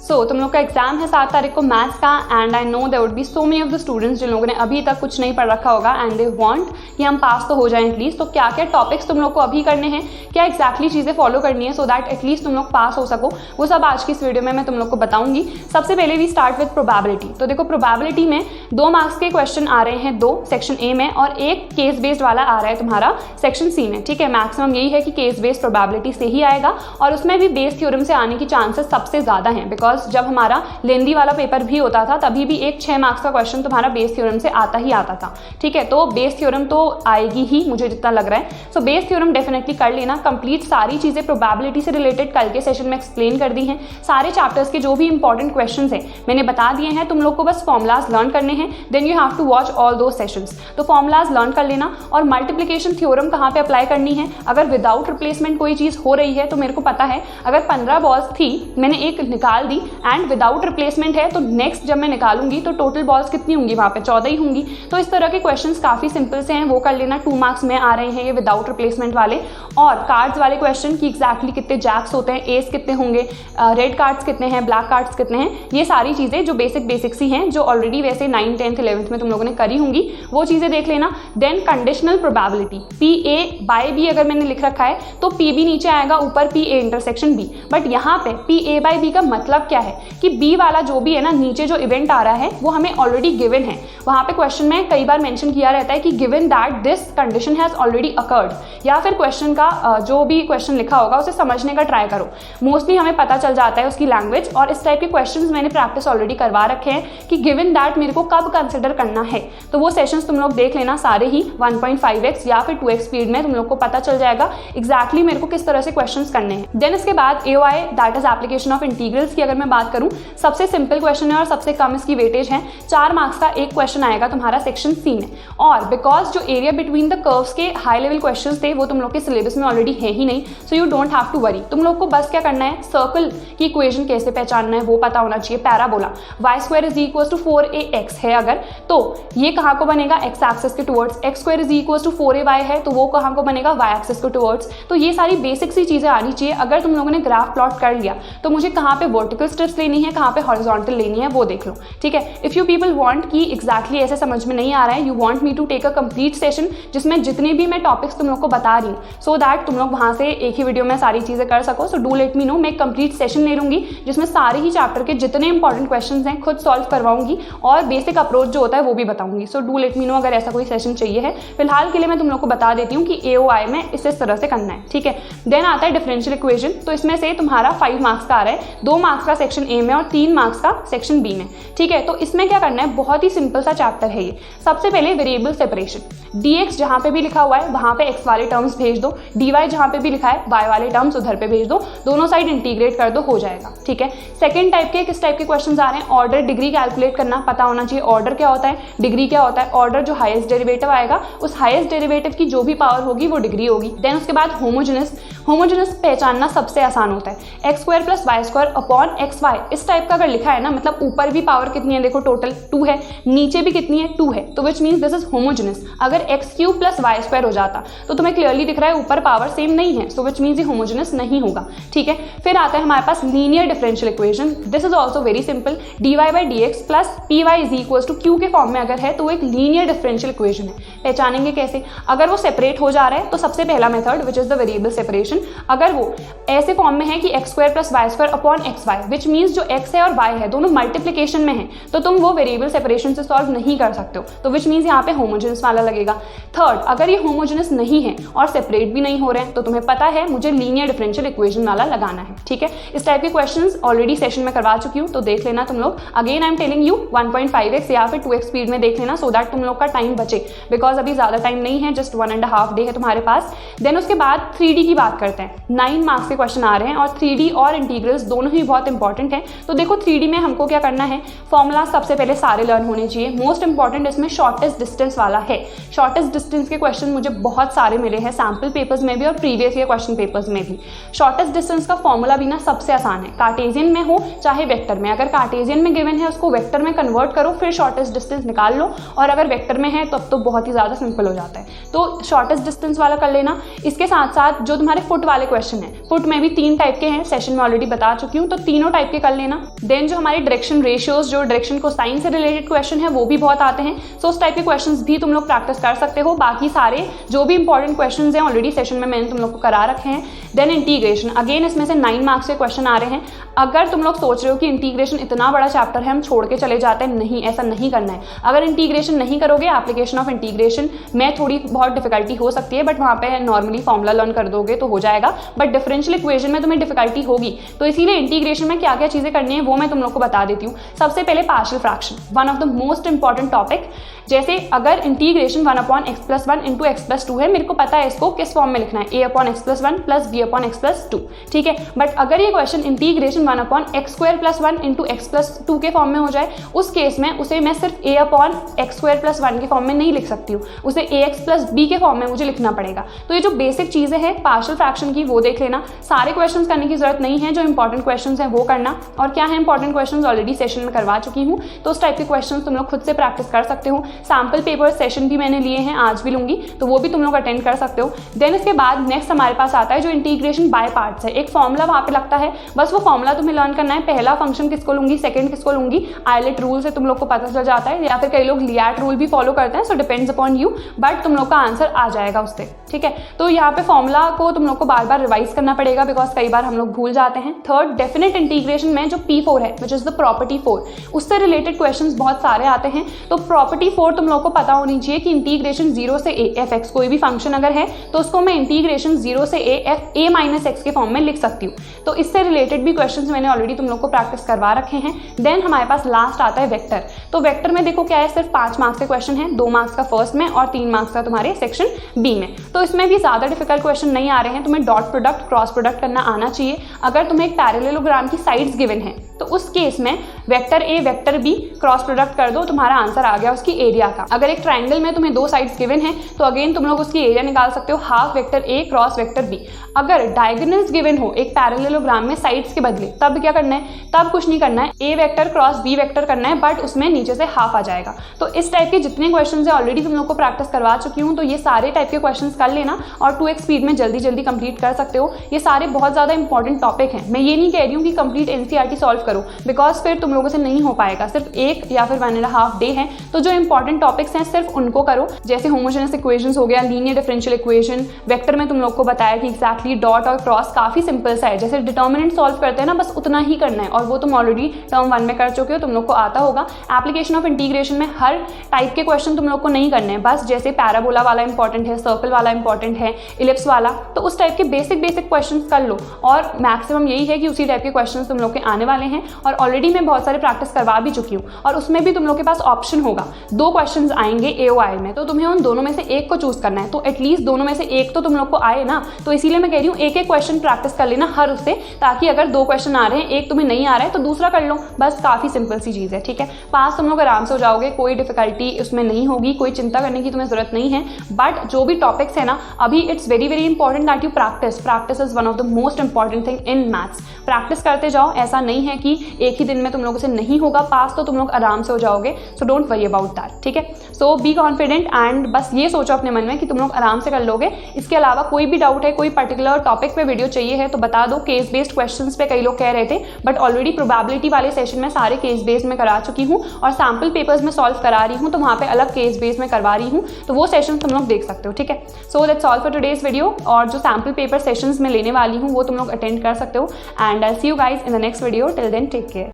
तुम लोग का एग्जाम है 7 तारीख को मैथ्स का, and I know there would be so many of the students जिन लोगों ने अभी तक कुछ नहीं पढ़ रखा होगा एंड दे वांट कि हम पास तो हो जाएं एटलीस्ट। तो क्या क्या टॉपिक्स तुम लोग को अभी करने हैं, क्या एक्जैक्टली चीज़ें फॉलो करनी है सो दैट एटलीस्ट तुम लोग पास हो सको, वो सब आज की इस वीडियो में मैं तुम लोग को बताऊंगी। सबसे पहले वी स्टार्ट विद प्रोबेबिलिटी। तो देखो प्रोबेबिलिटी में 2 मार्क्स के क्वेश्चन आ रहे हैं, 2 सेक्शन ए में और एक केस बेस्ड वाला आ रहा है तुम्हारा सेक्शन सी में। ठीक है, मैक्सिमम यही है कि केस बेस्ड प्रोबेबिलिटी से ही आएगा और उसमें भी बेस थ्योरम से आने की चांसेस सबसे ज़्यादा हैं, बिकॉज जब हमारा लेंदी वाला पेपर भी होता था तभी भी एक 6 मार्क्स का क्वेश्चन तुम्हारा बेस थ्योरम से आता ही आता था। ठीक है, तो बेस थ्योरम तो आएगी ही मुझे जितना लग रहा है। सो बेस थ्योरम डेफिनेटली कर लेना कंप्लीट। सारी चीज़ें प्रोबेबिलिटी से रिलेटेड कल के सेशन में एक्सप्लेन कर दी हैं। सारे चैप्टर्स के जो भी इंपॉर्टेंट क्वेश्चंस हैं मैंने बता दिए हैं, तुम लोग को बस फॉर्मुलाज लर्न करने हैं, then you have to watch all दो सेशंस। तो फॉर्मुलाज लर्न कर लेना और मल्टीप्लिकेशन थ्योरम कहाँ पे अप्लाई करनी है। अगर विदाउट रिप्लेसमेंट कोई चीज़ हो रही है तो मेरे को पता है, अगर 15 बॉल्स थी मैंने एक निकाल दी एंड विदाउट रिप्लेसमेंट है तो नेक्स्ट जब मैं निकालूंगी तो टोटल बॉल्स कितनी होंगी, वहाँ पे 14 ही होंगी। तो इस तरह के क्वेश्चंस काफ़ी सिंपल से हैं, वो कर लेना। 2 मार्क्स में आ रहे हैं ये विदाउट रिप्लेसमेंट वाले। और कार्ड्स वाले क्वेश्चन की एग्जैक्टली कितने जैक्स होते हैं, एस कितने होंगे, रेड कार्ड्स कितने हैं, ब्लैक कार्ड्स कितने हैं, ये सारी चीज़ें जो बेसिक्स ही हैं, जो ऑलरेडी वैसे 9th 10th 11th में तुम लोगों ने करी होंगी, वो चीज़ें देख लेना। Then conditional probability, P A by B अगर मैंने लिख रखा है तो पी बी नीचे आएगा, ऊपर P A intersection B. But यहाँ पे पी ए बाय बी का मतलब क्या है कि बी वाला जो भी है ना, नीचे जो इवेंट आ रहा है वो हमें ऑलरेडी गिवन है। वहाँ पे क्वेश्चन में कई बार मेंशन किया रहता है कि given that this condition has already occurred, या फिर क्वेश्चन का जो भी क्वेश्चन लिखा होगा उसे समझने का ट्राई करो। मोस्टली हमें पता चल जाता है उसकी लैंग्वेज, और इस टाइप के क्वेश्चंस मैंने प्रैक्टिस ऑलरेडी करवा रखे हैं कि गिवन दैट मेरे को कब कंसिडर करना है। तो वो सेशंस तुम लोग देख लेना सारे ही 1.5x या फिर 2x स्पीड में, तुम लोग को पता चल जाएगा एग्जैक्टली मेरे को किस तरह से क्वेश्चंस करने हैं। देन इसके बाद AOI that is application of integrals की अगर मैं बात करूं, सबसे सिंपल क्वेश्चन है और सबसे कम इसकी वेटेज है। 4 मार्क्स का एक क्वेश्चन आएगा तुम्हारा सेक्शन सी में, और बिकॉज जो एरिया बिटवीन द कर्व्स के हाई लेवल क्वेश्चंस थे वो तुम लोग के सिलेबस में ऑलरेडी है ही नहीं, so you don't have to worry. तुम लोग को बस क्या करना है, सर्कल की इक्वेशन कैसे पहचानना है वो पता होना चाहिए। पैराबोला y² = 4ax है अगर, तो ये कहाँ को बनेगा, x एक्सिस के टुवर्ड्स। x² = 4ay है तो वो कहाँ को बनेगा, y एक्सिस के टुवर्ड्स। तो ये सारी बेसिक सी चीजें आनी चाहिए। अगर तुम लोगों ने ग्राफ प्लॉट कर लिया तो मुझे कहाँ पे वर्टिकल स्टेप्स लेनी है, कहाँ पे हॉरिजॉन्टल लेनी है वो देख लो। ठीक है, इफ यू पीपल वांट कि एग्जैक्टली ऐसे समझ में नहीं आ रहा है, you want me to take a complete session जिसमें जितने भी मैं टॉपिक्स तुम लोग को बता रही हूँ, सो दैट तुम लोग वहाँ से एक ही वीडियो में सारी चीजें कर सको। So do let me know, मैं एक कंप्लीट सेशन ले लूंगी जिसमें सारे ही चैप्टर के जितने इंपॉर्टेंट क्वेश्चन हैं खुद सॉल्व करवाऊंगी और बेसिक अप्रोच जो होता है वो भी बताऊंगी। So do let me know अगर ऐसा कोई सेशन चाहिए है। फिलहाल के लिए मैं तुम लोग को बता देती हूँ कि AOI में इस तरह से करना है। ठीक है, देन आता है डिफरेंशियल इक्वेशन। तो इसमें से तुम्हारा 5 मार्क्स का आ रहा है, 2 मार्क्स का सेक्शन ए में और 3 मार्क्स का सेक्शन बी में। ठीक है, तो इसमें क्या करना है, बहुत ही सिंपल सा चैप्टर है ये। सबसे पहले वेरिएबल सेपरेशन, dx जहाँ पे भी लिखा हुआ है वहाँ पे x वाले टर्म्स भेज दो, dy जहाँ पे भी लिखा है y वाले टर्म्स उधर पे भेज दो, दोनों साइड इंटीग्रेट कर दो, हो जाएगा। ठीक है, सेकंड टाइप के किस टाइप के क्वेश्चंस आ रहे हैं, ऑर्डर डिग्री कैलकुलेट करना पता होना चाहिए। ऑर्डर क्या होता है, डिग्री क्या होता है। ऑर्डर जो हाईएस्ट डेरिवेटिव आएगा उस हाईएस्ट डेरिवेटिव की जो भी पावर होगी वो डिग्री होगी। देन उसके बाद होमोजेनस पहचानना सबसे आसान होता है, x² + y² / xy। इस टाइप का अगर लिखा है ना, मतलब ऊपर भी पावर कितनी है, देखो टोटल 2 है, नीचे भी कितनी है 2 है, तो which means this is homogeneous. अगर x³ + y² हो जाता तो तुम्हें क्लियरली दिख रहा है ऊपर पावर सेम नहीं है, सो विच मीन्स ये होमोजेनस नहीं होगा। ठीक है, फिर आता है हमारे पास linear differential equation. This is also very simple, dy/dx + py = q के फॉर्म में अगर है तो वो एक लीनियर डिफरेंशियल इक्वेशन है। पहचानेंगे कैसे, अगर वो सेपरेट हो जा रहा है तो सबसे पहला method which is the variable separation. अगर वो ऐसे फॉर्म में है कि x² + y² / xy, which means जो x है और y है दोनों मल्टीप्लिकेशन में है, तो तुम वो वेरिएबल सेपरेशन से सॉल्व नहीं कर सकते हो, तो विच मीन्स यहाँ पे होमोजेनस वाला लगेगा। थर्ड, अगर ये होमोजेनस नहीं है और सेपरेट भी नहीं हो रहे हैं तो तुम्हें पता है मुझे लीनियर डिफरेंशियल इक्वेशन वाला लगाना है। ठीक है, इस टाइप के क्वेश्चंस ऑलरेडी सेशन में करवा चुकी हूँ, तो देख लेना तुम लोग। Again I am telling you 1.5x या फिर 2x स्पीड में देख लेना, सो दैट तुम लोग का टाइम बचे, बिकॉज अभी ज्यादा टाइम नहीं है, जस्ट 1.5 डे है तुम्हारे पास। देन उसके बाद 3D की बात करते हैं। 9 मार्क्स के क्वेश्चन आ रहे हैं और 3D और इंटीग्रल्स दोनों ही बहुत इंपॉर्टेंट है। तो देखो 3D में हमको क्या करना है, फॉर्मूला सबसे पहले सारे लर्न होने चाहिए। मोस्ट इंपॉर्टेंट इसमें शॉर्टेस्ट डिस्टेंस वाला है। शॉर्टेस्ट डिस्टेंस के क्वेश्चन मुझे बहुत सारे मिले हैं सैम्पल पेपर्स में भी और प्रीवियस ईयर क्वेश्चन पेपर्स में भी। शॉर्टेस्ट डिस्टेंस का फॉर्मूला भी ना सबसे आसान है, कार्टेशियन में हो चाहे वेक्टर में। अगर कार्टेशियन में गिवन है उसको वेक्टर में कन्वर्ट करो, फिर शॉर्टेस्ट डिस्टेंस निकाल लो, और अगर वेक्टर में है तब तो बहुत ही ज़्यादा सिंपल हो जाता है। तो शॉर्टेस्ट डिस्टेंस वाला कर लेना। इसके साथ साथ जो तुम्हारे फुट वाले क्वेश्चन है, फुट में भी 3 टाइप के हैं, सेशन में ऑलरेडी बता चुकी हूँ, तो तीनों टाइप के कर लेना। देन जो हमारे डायरेक्शन रेशियोज, जो डायरेक्शन कोसाइन से रिलेटेड क्वेश्चन है वो भी बहुत आते हैं, सो उस टाइप के क्वेश्चंस भी तुम लोग प्रैक्टिस कर सकते हो। बाकी सारे जो भी इंपॉर्टेंट क्वेश्चंस हैं ऑलरेडी सेशन में मैंने तुम लोग को करा रखे हैं। देन इंटीग्रेशन, अगेन इसमें से 9 मार्क्स के क्वेश्चन आ रहे हैं। अगर तुम लोग सोच रहे हो कि इंटीग्रेशन इतना बड़ा चैप्टर है हम छोड़ के चले जाते हैं, नहीं, ऐसा नहीं करना है। अगर इंटीग्रेशन नहीं करोगे, एप्लीकेशन ऑफ इंटीग्रेशन में थोड़ी बहुत डिफिकल्टी हो सकती है, बट वहाँ पे नॉर्मली फॉर्मूला लर्न कर दोगे तो हो जाएगा, बट डिफरेंशियल इक्वेशन में तुम्हें डिफिकल्टी होगी, तो इसीलिए इंटीग्रेशन में क्या क्या चीजें करनी है वो मैं तुम लोग को बता देती हूँ। सबसे पहले partial fraction, one of the most important topic. जैसे अगर इंटीग्रेशन 1/x+1 इंटू x+2 है, मेरे को पता है इसको किस फॉर्म में लिखना है, a/x+1 प्लस b/x+2, ठीक है। बट अगर ये question integration 1/x²+1 into x+2 के फॉर्म में हो जाए, उस केस में उसे मैं सिर्फ a/x²+1 के फॉर्म में नहीं लिख सकती हूँ, उसे ax+b के फॉर्म में मुझे लिखना पड़ेगा। तो ये जो बेसिक चीजें हैं पार्शियल फ्रैक्शन की वो देख लेना। सारे क्वेश्चन करने की जरूरत नहीं है, जो इंपॉर्टेंट क्वेश्चन है वो करना। और क्या है इंपॉर्टेंट क्वेश्चन, ऑलरेडी सेशन में करवा चुकी हूँ, तो उस टाइप के क्वेश्चन तुम लोग खुद से प्रैक्टिस कर सकते हो। सैम्पल पेपर सेशन भी मैंने लिए हैं, आज भी लूंगी, तो वो भी तुम लोग अटेंड कर सकते हो। देन इसके बाद नेक्स्ट हमारे पास आता है जो इंटीग्रेशन बाय पार्ट्स है। एक फॉर्मूला वहां पे लगता है, बस वो फॉर्मूला तुम्हें लर्न करना है। पहला फंक्शन किसको लूंगी, सेकंड किसको लूंगी, आयलेट रूल से तुम लोग को पता चल जाता है, या फिर कई लोग लियाट रूल भी फॉलो करते हैं, so depends upon you, but तुम लोग का आंसर आ जाएगा उससे, ठीक है। तो यहाँ पे फॉर्मूला को तुम लोग को बार बार रिवाइज करना पड़ेगा, बिकॉज कई बार हम लोग भूल जाते हैं। थर्ड, डेफिनेट इंटीग्रेशन में जो P4 है, विच इज द प्रॉपर्टी 4, उससे रिलेटेड क्वेश्चंस बहुत सारे आते हैं। तो प्रॉपर्टी 4 तुम लोग को पता होनी चाहिए कि इंटीग्रेशन 0 से a f(x) कोई भी फंक्शन अगर है तो उसको मैं इंटीग्रेशन 0 से a f a-x के फॉर्म में लिख सकती हूँ। तो इससे रिलेटेड भी क्वेश्चंस मैंने ऑलरेडी तुम लोग को प्रैक्टिस करवा रखे हैं। देन हमारे पास लास्ट आता है वेक्टर। तो वेक्टर में देखो क्या है, सिर्फ 5 मार्क्स के क्वेश्चन है, 2 मार्क्स का फर्स्ट में और 3 मार्क्स का तुम्हारे सेक्शन बी में। तो इसमें भी ज्यादा डिफिकल्ट क्वेश्चन नहीं आ रहे हैं, तुम्हें डॉट प्रोडक्ट, क्रॉस प्रोडक्ट करना आना चाहिए। अगर तुम्हें एक पैरेललोग्राम की साइड्स गिवन है तो उस केस में vector A vector B cross product कर दो, तुम्हारा आंसर आ गया उसकी एरिया का। अगर एक ट्राइंगल में तुम्हें 2 साइड्स गिवन है तो अगेन तुम लोग उसकी एरिया निकाल सकते हो, half vector A cross vector B. अगर डायगोनल्स गिवन हो एक पैरेललोग्राम में साइड्स के बदले, तब क्या करना है, तब कुछ नहीं करना है, ए वेक्टर क्रॉस बी वेक्टर करना है, बट उसमें नीचे से हाफ आ जाएगा। तो इस टाइप के जितने क्वेश्चन है ऑलरेडी तुम लोग को प्रैक्टिस करवा चुकी हूँ, तो ये सारे टाइप के क्वेश्चन कर लेना और 2x स्पीड में जल्दी जल्दी कंप्लीट कर सकते हो। ये सारे बहुत ज्यादा इंपॉर्टेंट टॉपिक हैं। मैं ये नहीं कह रही हूँ कि कंप्लीट एनसीईआरटी सॉल्व करो, बिकॉज फिर तुम लोगों से नहीं हो पाएगा। सिर्फ 1 या फिर 1.5 डे है, तो जो इंपॉर्टेंट टॉपिक्स हैं सिर्फ उनको करो। जैसे होमोजेनस इक्वेशंस हो गया, लीनियर डिफरेंशियल इक्वेशन, वेक्टर में तुम लोग को बताया कि एक्जैक्टली डॉट और क्रॉस काफी सिंपल सा है, जैसे डिटर्मिनेंट सॉल्व करते हैं ना, बस उतना ही करना है, और वो तुम ऑलरेडी टर्म 1 में कर चुके हो, तुम लोग को आता होगा। एप्लीकेशन ऑफ इंटीग्रेशन में हर टाइप के क्वेश्चन तुम लोग को नहीं करने हैं, बस जैसे पैराबोला वाला इंपॉर्टेंट है, सर्कल वाला इंपॉर्टेंट है, इलिप्स वाला, तो उस टाइप के बेसिक क्वेश्चन कर लो। और मैक्सिमम यही है कि उसी टाइप के क्वेश्चन तुम लोग के आने वाले हैं, और ऑलरेडी मैं बहुत सारे प्रैक्टिस करवा भी चुकी हूँ, और उसमें भी तुम लोग के पास ऑप्शन होगा, 2 क्वेश्चंस आएंगे AOI में, तो तुम्हें उन दोनों में से एक को चूज करना है। तो एटलीस्ट दोनों में से एक तो तुम लोग को आए ना, तो इसीलिए मैं कह रही हूँ एक क्वेश्चन प्रैक्टिस कर लेना हर उससे, ताकि अगर 2 क्वेश्चन आ रहे हैं, एक तुम्हें नहीं आ रहा है तो दूसरा कर लो, बस काफी सिंपल सी चीज है, ठीक है। पास तुम लोग आराम से हो जाओगे, कोई डिफिकल्टी उसमें नहीं होगी, कोई चिंता करने की तुम्हें जरूरत नहीं है। बट जो भी टॉपिक्स है ना, अभी it's very very important that you practice is one of the most important thing in maths. Practice करते जाओ, ऐसा नहीं है कि एक ही दिन में तुम लोगों से नहीं होगा पास, तो तुम लोग आराम से हो जाओगे। So don't worry about that, ठीक है। सो बी कॉन्फिडेंट एंड बस ये सोचो अपने मन में कि तुम लोग आराम से कर लोगे। इसके अलावा कोई भी डाउट है, कोई पर्टिकुलर टॉपिक पे वीडियो चाहिए है तो बता दो। केस बेस्ड क्वेश्चंस पे कई लोग कह रहे थे, बट ऑलरेडी प्रोबेबिलिटी वाले सेशन में सारे केस बेस्ड में करा चुकी हूँ, और सैम्पल पेपर्स में सॉल्व करा रही हूँ, तो वहाँ पे अलग केस बेस्ड में करवा रही हूँ, तो वो सेशन तुम लोग देख सकते हो, ठीक है। So that's all for today's video, और जो सैम्पल पेपर सेशंस में लेने वाली हूँ वो तुम लोग अटेंड कर सकते हो, and I see you guys in the next video. Till then take care.